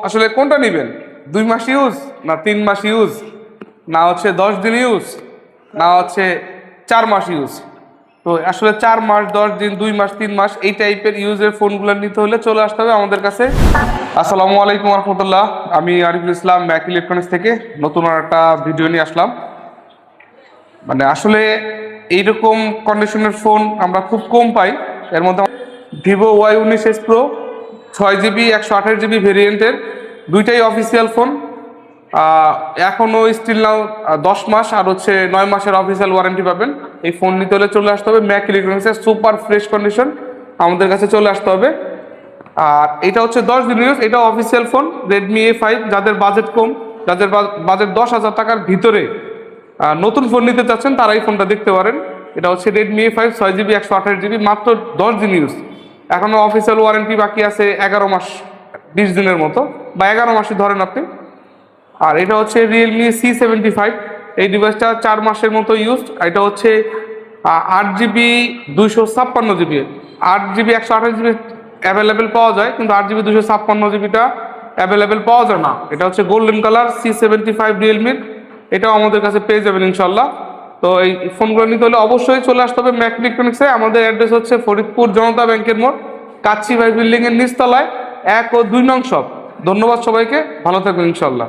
আসলে কোনটা নেবেন? 2 মাস ইউজ, না 3 মাস ইউজ, না হচ্ছে 10 দিন ইউজ, না হচ্ছে 4 মাস ইউজ? তো আসলে 4 মাস, 10 দিন, 2 মাস, 3 মাস এই টাইপের ইউজের ফোনগুলো নিতে হলে চলে আসতে হবে আমাদের কাছে। আসসালামু আলাইকুম রহমতুল্লাহ, আমি আরিফুল ইসলাম, ম্যাক ইলেকট্রনিক্স থেকে নতুন আর একটা ভিডিও নিয়ে আসলাম। মানে আসলে এইরকম কন্ডিশনের ফোন আমরা খুব কম পাই। এর মধ্যে Vivo Y19s Pro 6 GB 128 GB ভেরিয়েন্টের দুইটাই অফিসিয়াল ফোন। এখনও স্টিল নাও 10 মাস আর হচ্ছে 9 মাসের অফিসিয়াল ওয়ারেন্টি পাবেন। এই ফোন নিতে হলে চলে আসতে হবে ম্যাক ইলেকট্রনিক্সের সুপার ফ্রেশ কন্ডিশন, আমাদের কাছে চলে আসতে হবে। আর এটা হচ্ছে 10 দিন ইউজ, এটা অফিসিয়াল ফোন Redmi A5। যাদের বাজেট কম, যাদের বাজেট 10,000 টাকার ভিতরে নতুন ফোন নিতে চাচ্ছেন তারা এই ফোনটা দেখতে পারেন। এটা হচ্ছে Redmi A5 6 GB 128 GB, মাত্র 10 দিন ইউজ। এখনও অফিসিয়াল ওয়ারেন্টি বাকি আছে 11 মাস 20 দিনের মতো, বা 11 মাসই ধরেন আপনি। আর এটা হচ্ছে Realme C75। এই ডিভাইসটা 4 মাসের মতো ইউজ। এটা হচ্ছে 8 GB 256 GB, 8 GB 128 GB available পাওয়া যায়, কিন্তু 8 GB 256 GBটা অ্যাভেলেবেল পাওয়া যায় না। এটা হচ্ছে গোল্ডেন কালার C75 Realme, এটাও আমাদের কাছে পেয়ে যাবেন ইনশাল্লাহ। তো এই ফোনগুলো নিতে হলে অবশ্যই চলে আসতে হবে ম্যাক ইলেকট্রনিক্সে। আমাদের অ্যাড্রেস হচ্ছে ফরিদপুর জনতা ব্যাংকের মোড়, কাচ্চি ভাই বিল্ডিংয়ের নিচতলায় 1 ও 2 নং শপ। ধন্যবাদ সবাইকে, ভালো থাকবেন ইনশাল্লাহ।